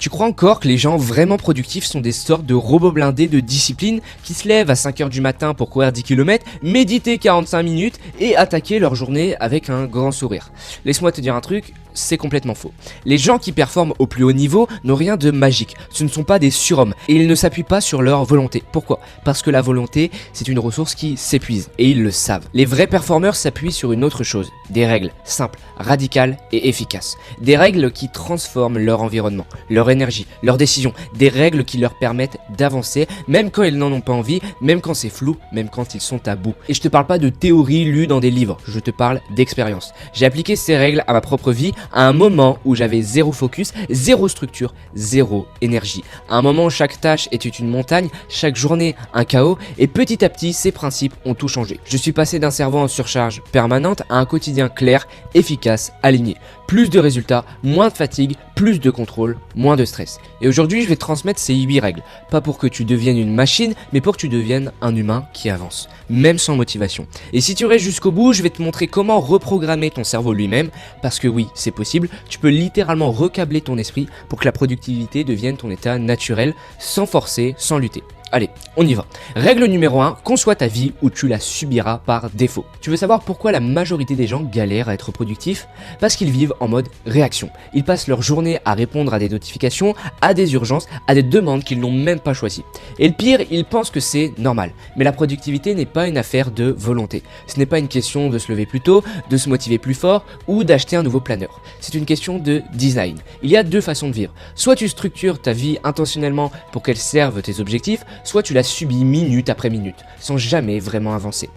Tu crois encore que les gens vraiment productifs sont des sortes de robots blindés de discipline qui se lèvent à 5h du matin pour courir 10 km, méditer 45 minutes et attaquer leur journée avec un grand sourire? Laisse-moi te dire un truc, c'est complètement faux. Les gens qui performent au plus haut niveau n'ont rien de magique, ce ne sont pas des surhommes et ils ne s'appuient pas sur leur volonté. Pourquoi? Parce que la volonté, c'est une ressource qui s'épuise et ils le savent. Les vrais performeurs s'appuient sur une autre chose, des règles simples, radicales et efficaces. Des règles qui transforment leur environnement, leur énergie, leurs décisions, des règles qui leur permettent d'avancer même quand ils n'en ont pas envie, même quand c'est flou, même quand ils sont à bout. Et je te parle pas de théories lues dans des livres, je te parle d'expérience. J'ai appliqué ces règles à ma propre vie à un moment où j'avais zéro focus, zéro structure, zéro énergie. À un moment où chaque tâche était une montagne, chaque journée un chaos, et petit à petit ces principes ont tout changé. Je suis passé d'un cerveau en surcharge permanente à un quotidien clair, efficace, aligné. Plus de résultats, moins de fatigue, plus de contrôle, moins de stress. Et aujourd'hui, je vais te transmettre ces 8 règles. Pas pour que tu deviennes une machine, mais pour que tu deviennes un humain qui avance, même sans motivation. Et si tu restes jusqu'au bout, je vais te montrer comment reprogrammer ton cerveau lui-même, parce que oui, c'est possible, tu peux littéralement recabler ton esprit pour que la productivité devienne ton état naturel, sans forcer, sans lutter. Allez, on y va. Règle numéro 1, conçois ta vie où tu la subiras par défaut. Tu veux savoir pourquoi la majorité des gens galèrent à être productifs? Parce qu'ils vivent en mode réaction. Ils passent leur journée à répondre à des notifications, à des urgences, à des demandes qu'ils n'ont même pas choisies. Et le pire, ils pensent que c'est normal. Mais la productivité n'est pas une affaire de volonté. Ce n'est pas une question de se lever plus tôt, de se motiver plus fort ou d'acheter un nouveau planeur. C'est une question de design. Il y a 2 façons de vivre. Soit tu structures ta vie intentionnellement pour qu'elle serve tes objectifs, soit tu la subis minute après minute, sans jamais vraiment avancer.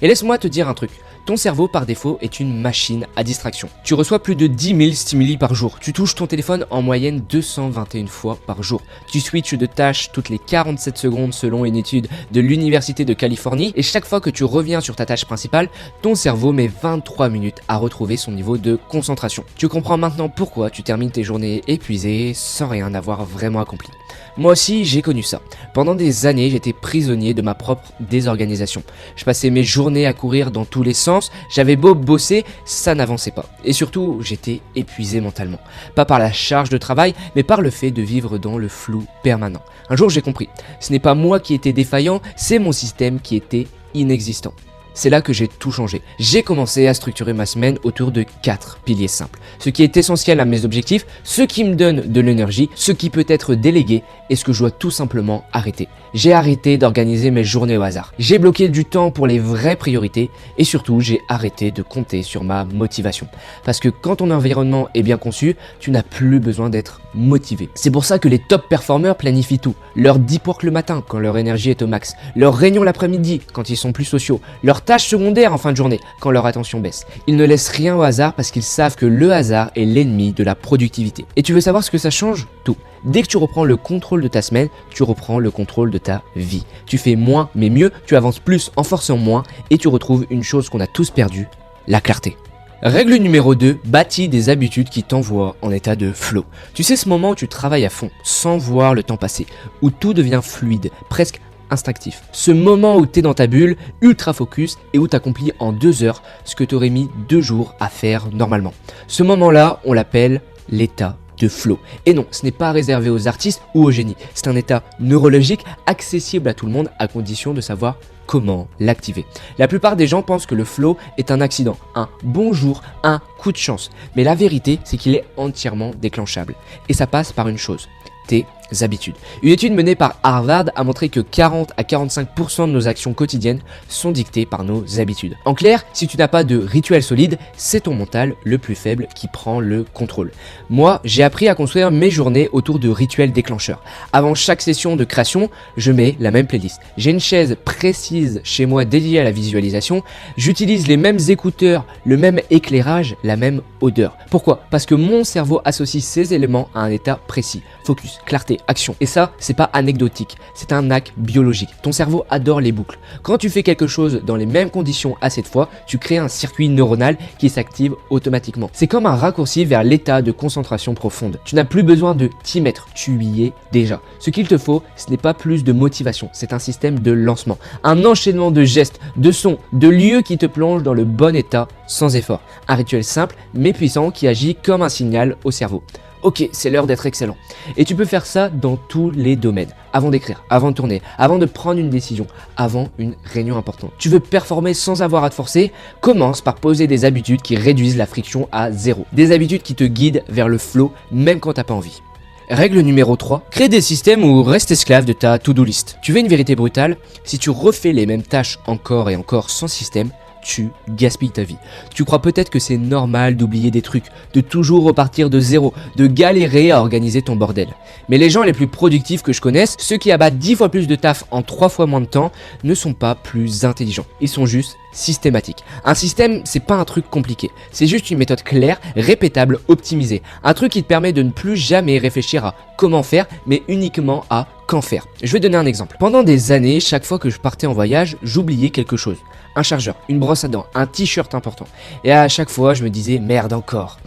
Et laisse-moi te dire un truc, ton cerveau par défaut est une machine à distraction. Tu reçois plus de 10 000 stimuli par jour, tu touches ton téléphone en moyenne 221 fois par jour, tu switches de tâches toutes les 47 secondes selon une étude de l'Université de Californie, et chaque fois que tu reviens sur ta tâche principale, ton cerveau met 23 minutes à retrouver son niveau de concentration. Tu comprends maintenant pourquoi tu termines tes journées épuisées sans rien avoir vraiment accompli. Moi aussi, j'ai connu ça. Pendant des années, j'étais prisonnier de ma propre désorganisation. Je passais mes journées à courir dans tous les sens, j'avais beau bosser, ça n'avançait pas. Et surtout, j'étais épuisé mentalement. Pas par la charge de travail, mais par le fait de vivre dans le flou permanent. Un jour, j'ai compris. Ce n'est pas moi qui étais défaillant, c'est mon système qui était inexistant. C'est là que j'ai tout changé. J'ai commencé à structurer ma semaine autour de 4 piliers simples. Ce qui est essentiel à mes objectifs, ce qui me donne de l'énergie, ce qui peut être délégué et ce que je dois tout simplement arrêter. J'ai arrêté d'organiser mes journées au hasard. J'ai bloqué du temps pour les vraies priorités et surtout j'ai arrêté de compter sur ma motivation. Parce que quand ton environnement est bien conçu, tu n'as plus besoin d'être motivé. C'est pour ça que les top performeurs planifient tout. Leur deep work le matin quand leur énergie est au max, leur réunion l'après-midi quand ils sont plus sociaux, leur tâches secondaires en fin de journée quand leur attention baisse. Ils ne laissent rien au hasard parce qu'ils savent que le hasard est l'ennemi de la productivité. Et tu veux savoir ce que ça change? Tout. Dès que tu reprends le contrôle de ta semaine, tu reprends le contrôle de ta vie. Tu fais moins mais mieux, tu avances plus en forçant moins et tu retrouves une chose qu'on a tous perdue, la clarté. Règle numéro 2, bâtis des habitudes qui t'envoient en état de flow. Tu sais ce moment où tu travailles à fond, sans voir le temps passer, où tout devient fluide, presque instinctif. Ce moment où tu es dans ta bulle, ultra focus et où tu accomplis en 2 heures ce que tu aurais mis 2 jours à faire normalement. Ce moment-là, on l'appelle l'état de flow. Et non, ce n'est pas réservé aux artistes ou aux génies. C'est un état neurologique accessible à tout le monde à condition de savoir comment l'activer. La plupart des gens pensent que le flow est un accident, un bonjour, un coup de chance. Mais la vérité, c'est qu'il est entièrement déclenchable. Et ça passe par une chose, tes habitudes. Une étude menée par Harvard a montré que 40 à 45% de nos actions quotidiennes sont dictées par nos habitudes. En clair, si tu n'as pas de rituel solide, c'est ton mental le plus faible qui prend le contrôle. Moi, j'ai appris à construire mes journées autour de rituels déclencheurs. Avant chaque session de création, je mets la même playlist. J'ai une chaise précise chez moi dédiée à la visualisation. J'utilise les mêmes écouteurs, le même éclairage, la même odeur. Pourquoi? Parce que mon cerveau associe ces éléments à un état précis. Focus, clarté, action. Et ça, c'est pas anecdotique, c'est un acte biologique. Ton cerveau adore les boucles. Quand tu fais quelque chose dans les mêmes conditions assez de fois, tu crées un circuit neuronal qui s'active automatiquement. C'est comme un raccourci vers l'état de concentration profonde. Tu n'as plus besoin de t'y mettre, tu y es déjà. Ce qu'il te faut, ce n'est pas plus de motivation, c'est un système de lancement. Un enchaînement de gestes, de sons, de lieux qui te plongent dans le bon état sans effort. Un rituel simple mais puissant qui agit comme un signal au cerveau. ok, c'est l'heure d'être excellent. Et tu peux faire ça dans tous les domaines. Avant d'écrire, avant de tourner, avant de prendre une décision, avant une réunion importante. Tu veux performer sans avoir à te forcer? Commence par poser des habitudes qui réduisent la friction à zéro. Des habitudes qui te guident vers le flow, même quand t'as pas envie. Règle numéro 3, crée des systèmes ou reste esclave de ta to-do list. Tu veux une vérité brutale? Si tu refais les mêmes tâches encore et encore sans système, tu gaspilles ta vie. Tu crois peut-être que c'est normal d'oublier des trucs, de toujours repartir de zéro, de galérer à organiser ton bordel. Mais les gens les plus productifs que je connaisse, ceux qui abattent 10 fois plus de taf en 3 fois moins de temps, ne sont pas plus intelligents. Ils sont juste systématiques. Un système, c'est pas un truc compliqué. C'est juste une méthode claire, répétable, optimisée. Un truc qui te permet de ne plus jamais réfléchir à comment faire, mais uniquement à quand faire. Je vais donner un exemple. Pendant des années, chaque fois que je partais en voyage, j'oubliais quelque chose. Un chargeur, une brosse à dents, un t-shirt important. Et à chaque fois, je me disais merde encore.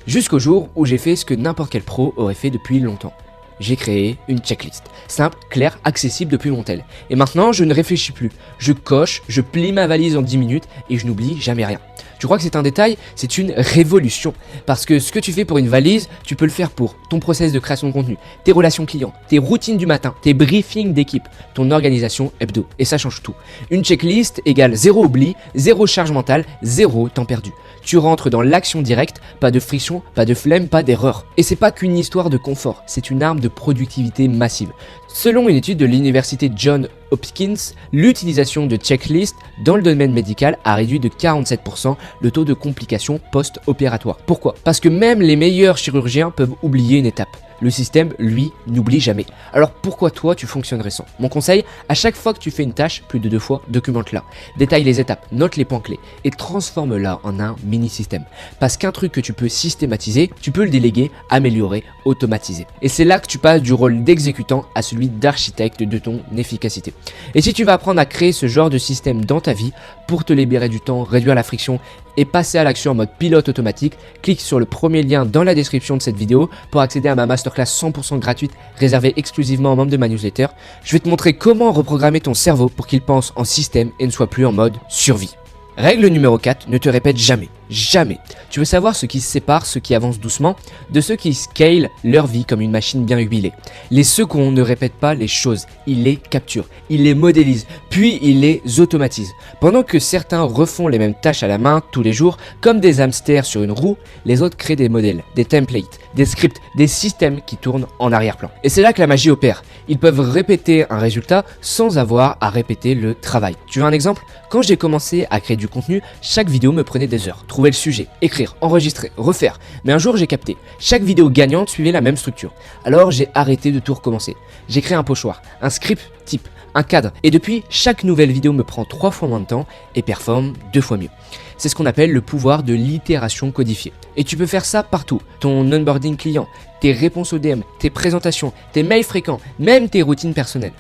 Jusqu'au jour où j'ai fait ce que n'importe quel pro aurait fait depuis longtemps. J'ai créé une checklist. Simple, claire, accessible depuis mon tel. Et maintenant, je ne réfléchis plus. Je coche, je plie ma valise en 10 minutes et je n'oublie jamais rien. Tu crois que c'est un détail? C'est une révolution. Parce que ce que tu fais pour une valise, tu peux le faire pour ton process de création de contenu, tes relations clients, tes routines du matin, tes briefings d'équipe, ton organisation hebdo. Et ça change tout. Une checklist égale zéro oubli, zéro charge mentale, zéro temps perdu. Tu rentres dans l'action directe, pas de friction, pas de flemme, pas d'erreur. Et c'est pas qu'une histoire de confort, c'est une arme de productivité massive. Selon une étude de l'université Johns Hopkins, l'utilisation de checklists dans le domaine médical a réduit de 47% le taux de complications post-opératoires. Pourquoi? Parce que même les meilleurs chirurgiens peuvent oublier une étape. Le système, lui, n'oublie jamais. Alors pourquoi toi tu fonctionnerais sans? Mon conseil, à chaque fois que tu fais une tâche, plus de 2 fois, documente-la. Détaille les étapes, note les points clés et transforme-la en un mini-système. Parce qu'un truc que tu peux systématiser, tu peux le déléguer, améliorer, automatiser. Et c'est là que tu passes du rôle d'exécutant à celui d'architecte de ton efficacité. Et si tu vas apprendre à créer ce genre de système dans ta vie pour te libérer du temps, réduire la friction et passer à l'action en mode pilote automatique, clique sur le premier lien dans la description de cette vidéo pour accéder à ma masterclass 100% gratuite réservée exclusivement aux membres de ma newsletter. Je vais te montrer comment reprogrammer ton cerveau pour qu'il pense en système et ne soit plus en mode survie. Règle numéro 4, ne te répète jamais. Jamais. Tu veux savoir ce qui sépare ceux qui avancent doucement de ceux qui scalent leur vie comme une machine bien huilée. Les seconds ne répètent pas les choses, ils les capturent, ils les modélisent, puis ils les automatisent. Pendant que certains refont les mêmes tâches à la main tous les jours, comme des hamsters sur une roue, les autres créent des modèles, des templates, des scripts, des systèmes qui tournent en arrière-plan. Et c'est là que la magie opère. Ils peuvent répéter un résultat sans avoir à répéter le travail. Tu veux un exemple? Quand j'ai commencé à créer du contenu, chaque vidéo me prenait des heures. Trouver le sujet, écrire, enregistrer, refaire. Mais un jour j'ai capté, chaque vidéo gagnante suivait la même structure. Alors j'ai arrêté de tout recommencer. J'ai créé un pochoir, un script type, un cadre. Et depuis, chaque nouvelle vidéo me prend 3 fois moins de temps et performe 2 fois mieux. C'est ce qu'on appelle le pouvoir de l'itération codifiée. Et tu peux faire ça partout. Ton onboarding client, tes réponses aux DM, tes présentations, tes mails fréquents, même tes routines personnelles.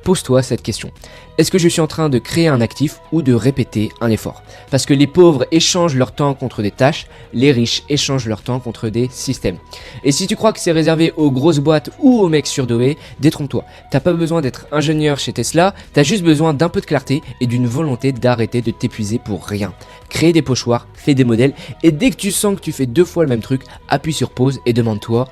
Pose-toi cette question. Est-ce que je suis en train de créer un actif ou de répéter un effort? Parce que les pauvres échangent leur temps contre des tâches, les riches échangent leur temps contre des systèmes. Et si tu crois que c'est réservé aux grosses boîtes ou aux mecs surdoués, détrompe-toi. T'as pas besoin d'être ingénieur chez Tesla, t'as juste besoin d'un peu de clarté et d'une volonté d'arrêter de t'épuiser pour rien. Crée des pochoirs, fais des modèles et dès que tu sens que tu fais 2 fois le même truc, appuie sur pause et demande-toi: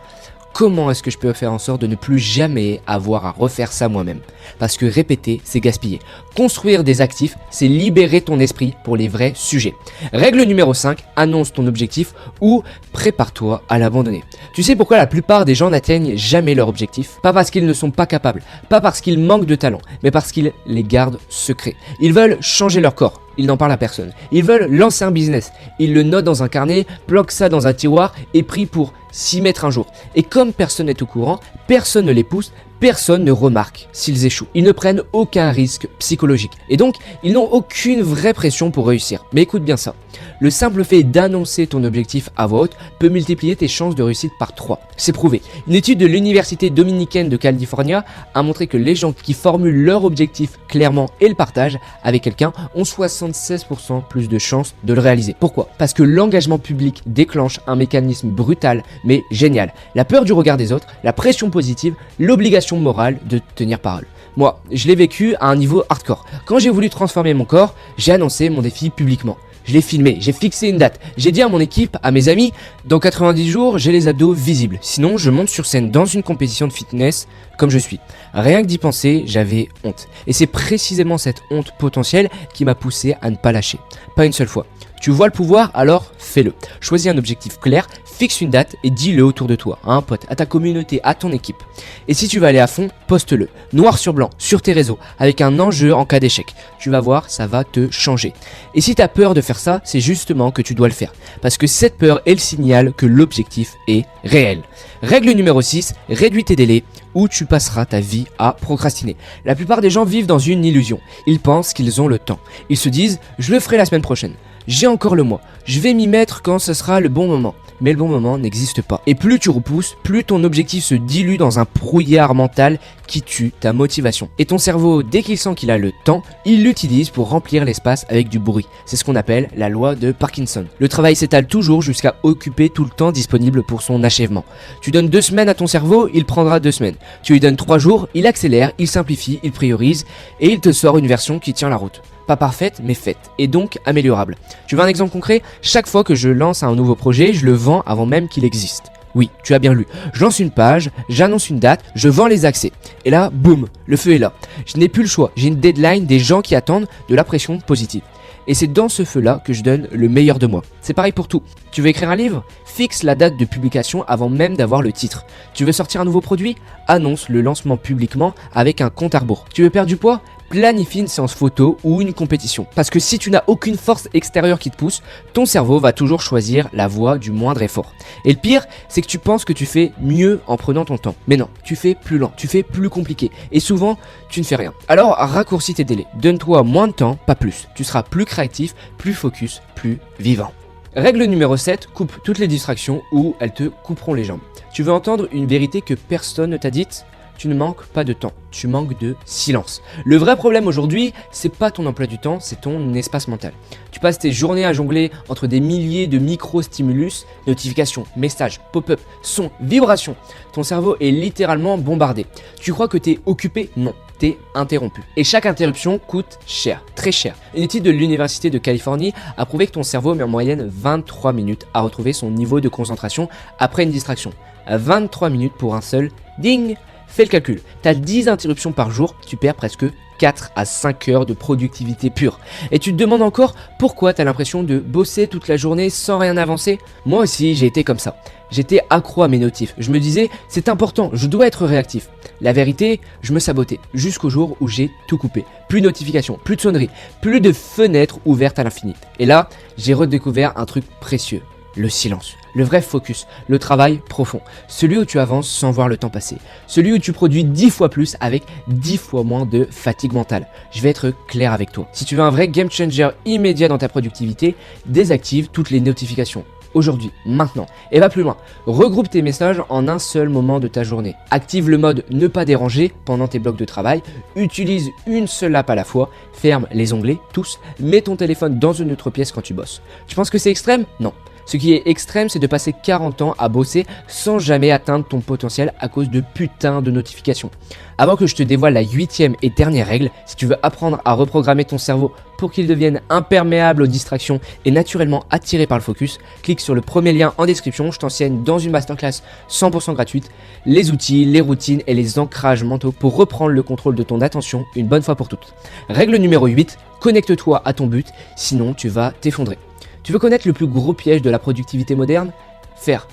comment est-ce que je peux faire en sorte de ne plus jamais avoir à refaire ça moi-même? Parce que répéter, c'est gaspiller. Construire des actifs, c'est libérer ton esprit pour les vrais sujets. Règle numéro 5, annonce ton objectif ou prépare-toi à l'abandonner. Tu sais pourquoi la plupart des gens n'atteignent jamais leur objectif? Pas parce qu'ils ne sont pas capables, pas parce qu'ils manquent de talent, mais parce qu'ils les gardent secrets. Ils veulent changer leur corps. Ils n'en parlent à personne. Ils veulent lancer un business. Ils le notent dans un carnet, bloquent ça dans un tiroir et prient pour s'y mettre un jour. Et comme personne n'est au courant, personne ne les pousse, personne ne remarque s'ils échouent. Ils ne prennent aucun risque psychologique. Et donc, ils n'ont aucune vraie pression pour réussir. Mais écoute bien ça. Le simple fait d'annoncer ton objectif à voix haute peut multiplier tes chances de réussite par 3. C'est prouvé. Une étude de l'université dominicaine de California a montré que les gens qui formulent leur objectif clairement et le partagent avec quelqu'un ont 76% plus de chances de le réaliser. Pourquoi? Parce que l'engagement public déclenche un mécanisme brutal mais génial. La peur du regard des autres, la pression positive, l'obligation morale de tenir parole. Moi, je l'ai vécu à un niveau hardcore. Quand j'ai voulu transformer mon corps, j'ai annoncé mon défi publiquement. je l'ai filmé, j'ai fixé une date, j'ai dit à mon équipe, à mes amis, dans 90 jours, j'ai les abdos visibles. Sinon, je monte sur scène dans une compétition de fitness comme je suis. Rien que d'y penser, j'avais honte. Et c'est précisément cette honte potentielle qui m'a poussé à ne pas lâcher. Pas une seule fois. Tu vois le pouvoir, alors fais-le. Choisis un objectif clair, fixe une date et dis-le autour de toi, à un pote, à ta communauté, à ton équipe. Et si tu vas aller à fond, poste-le, noir sur blanc, sur tes réseaux, avec un enjeu en cas d'échec. Tu vas voir, ça va te changer. Et si tu as peur de faire ça, c'est justement que tu dois le faire. Parce que cette peur est le signal que l'objectif est réel. Règle numéro 6, réduis tes délais ou tu passeras ta vie à procrastiner. La plupart des gens vivent dans une illusion. Ils pensent qu'ils ont le temps. Ils se disent, je le ferai la semaine prochaine. J'ai encore le mois, je vais m'y mettre quand ce sera le bon moment. Mais le bon moment n'existe pas. Et plus tu repousses, plus ton objectif se dilue dans un brouillard mental qui tue ta motivation. Et ton cerveau, dès qu'il sent qu'il a le temps, il l'utilise pour remplir l'espace avec du bruit. C'est ce qu'on appelle la loi de Parkinson. Le travail s'étale toujours jusqu'à occuper tout le temps disponible pour son achèvement. Tu donnes 2 semaines à ton cerveau, il prendra 2 semaines. Tu lui donnes 3 jours, il accélère, il simplifie, il priorise et il te sort une version qui tient la route. Pas parfaite, mais faite, et donc améliorable. Tu veux un exemple concret? Chaque fois que je lance un nouveau projet, je le vends avant même qu'il existe. Oui, tu as bien lu. Je lance une page, j'annonce une date, je vends les accès. Et là, boum, le feu est là. Je n'ai plus le choix, j'ai une deadline, des gens qui attendent de la pression positive. Et c'est dans ce feu-là que je donne le meilleur de moi. C'est pareil pour tout. Tu veux écrire un livre? Fixe la date de publication avant même d'avoir le titre. Tu veux sortir un nouveau produit? Annonce le lancement publiquement avec un compte à rebours. Tu veux perdre du poids? Planifie une séance photo ou une compétition. Parce que si tu n'as aucune force extérieure qui te pousse, ton cerveau va toujours choisir la voie du moindre effort. Et le pire, c'est que tu penses que tu fais mieux en prenant ton temps. Mais non, tu fais plus lent, tu fais plus compliqué. Et souvent, tu ne fais rien. Alors, raccourcis tes délais. Donne-toi moins de temps, pas plus. Tu seras plus créatif, plus focus, plus vivant. Règle numéro 7, coupe toutes les distractions ou elles te couperont les jambes. Tu veux entendre une vérité que personne ne t'a dite ? Tu ne manques pas de temps, tu manques de silence. Le vrai problème aujourd'hui, c'est pas ton emploi du temps, c'est ton espace mental. Tu passes tes journées à jongler entre des milliers de micro-stimulus, notifications, messages, pop-up, sons, vibrations. Ton cerveau est littéralement bombardé. Tu crois que t'es occupé? Non, t'es interrompu. Et chaque interruption coûte cher, très cher. Une étude de l'Université de Californie a prouvé que ton cerveau met en moyenne 23 minutes à retrouver son niveau de concentration après une distraction. 23 minutes pour un seul ding. Fais le calcul, t'as 10 interruptions par jour, tu perds presque 4 à 5 heures de productivité pure. Et tu te demandes encore pourquoi t'as l'impression de bosser toute la journée sans rien avancer? Moi aussi, j'ai été comme ça. J'étais accro à mes notifs. Je me disais, c'est important, je dois être réactif. La vérité, je me sabotais jusqu'au jour où j'ai tout coupé. Plus de notifications, plus de sonneries, plus de fenêtres ouvertes à l'infini. Et là, j'ai redécouvert un truc précieux. Le silence, le vrai focus, le travail profond, celui où tu avances sans voir le temps passer, celui où tu produis 10 fois plus avec 10 fois moins de fatigue mentale. Je vais être clair avec toi. Si tu veux un vrai game changer immédiat dans ta productivité, désactive toutes les notifications. Aujourd'hui, maintenant, et va plus loin. Regroupe tes messages en un seul moment de ta journée. Active le mode ne pas déranger pendant tes blocs de travail. Utilise une seule app à la fois. Ferme les onglets, tous. Mets ton téléphone dans une autre pièce quand tu bosses. Tu penses que c'est extrême? Non. Ce qui est extrême, c'est de passer 40 ans à bosser sans jamais atteindre ton potentiel à cause de putain de notifications. Avant que je te dévoile la 8e et dernière règle, si tu veux apprendre à reprogrammer ton cerveau pour qu'il devienne imperméable aux distractions et naturellement attiré par le focus, clique sur le premier lien en description, je t'enseigne dans une masterclass 100% gratuite les outils, les routines et les ancrages mentaux pour reprendre le contrôle de ton attention une bonne fois pour toutes. Règle numéro 8, connecte-toi à ton but, sinon tu vas t'effondrer. Tu veux connaître le plus gros piège de la productivité moderne? Faire.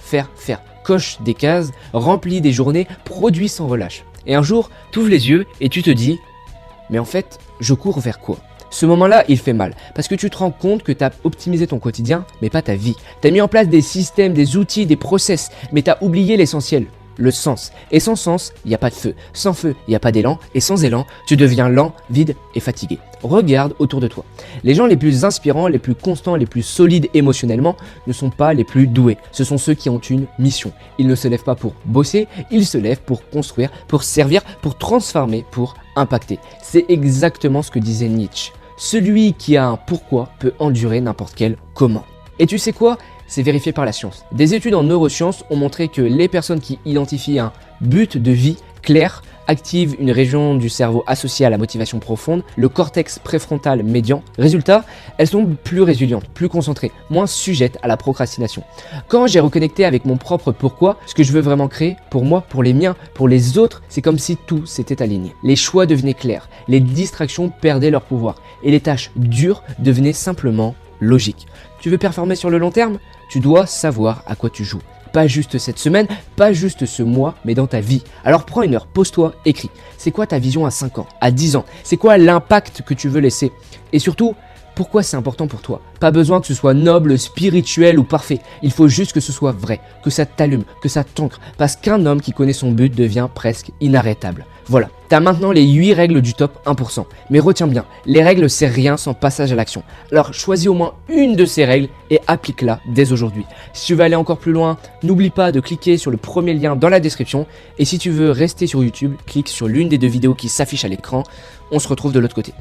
Coche des cases, remplis des journées, produis sans relâche. Et un jour, tu ouvres les yeux et tu te dis « Mais en fait, je cours vers quoi ?» Ce moment-là, il fait mal, parce que tu te rends compte que tu as optimisé ton quotidien, mais pas ta vie. Tu as mis en place des systèmes, des outils, des process, mais tu as oublié l'essentiel. Le sens. Et sans sens, il n'y a pas de feu. Sans feu, il n'y a pas d'élan. Et sans élan, tu deviens lent, vide et fatigué. Regarde autour de toi. Les gens les plus inspirants, les plus constants, les plus solides émotionnellement ne sont pas les plus doués. Ce sont ceux qui ont une mission. Ils ne se lèvent pas pour bosser, ils se lèvent pour construire, pour servir, pour transformer, pour impacter. C'est exactement ce que disait Nietzsche. Celui qui a un pourquoi peut endurer n'importe quel comment. Et tu sais quoi ? C'est vérifié par la science. Des études en neurosciences ont montré que les personnes qui identifient un but de vie clair active une région du cerveau associée à la motivation profonde, le cortex préfrontal médian. Résultat, elles sont plus résilientes, plus concentrées, moins sujettes à la procrastination. Quand j'ai reconnecté avec mon propre pourquoi, ce que je veux vraiment créer, pour moi, pour les miens, pour les autres, c'est comme si tout s'était aligné. Les choix devenaient clairs, les distractions perdaient leur pouvoir et les tâches dures devenaient simplement logiques. Tu veux performer sur le long terme? Tu dois savoir à quoi tu joues. Pas juste cette semaine, pas juste ce mois, mais dans ta vie. Alors prends une heure, pose-toi, écris. C'est quoi ta vision à 5 ans, à 10 ans? C'est quoi l'impact que tu veux laisser? Et surtout, pourquoi c'est important pour toi? Pas besoin que ce soit noble, spirituel ou parfait. Il faut juste que ce soit vrai, que ça t'allume, que ça t'ancre. Parce qu'un homme qui connaît son but devient presque inarrêtable. Voilà, t'as maintenant les 8 règles du top 1%. Mais retiens bien, les règles c'est rien sans passage à l'action. Alors choisis au moins une de ces règles et applique-la dès aujourd'hui. Si tu veux aller encore plus loin, n'oublie pas de cliquer sur le premier lien dans la description. Et si tu veux rester sur YouTube, clique sur l'une des 2 vidéos qui s'affichent à l'écran. On se retrouve de l'autre côté.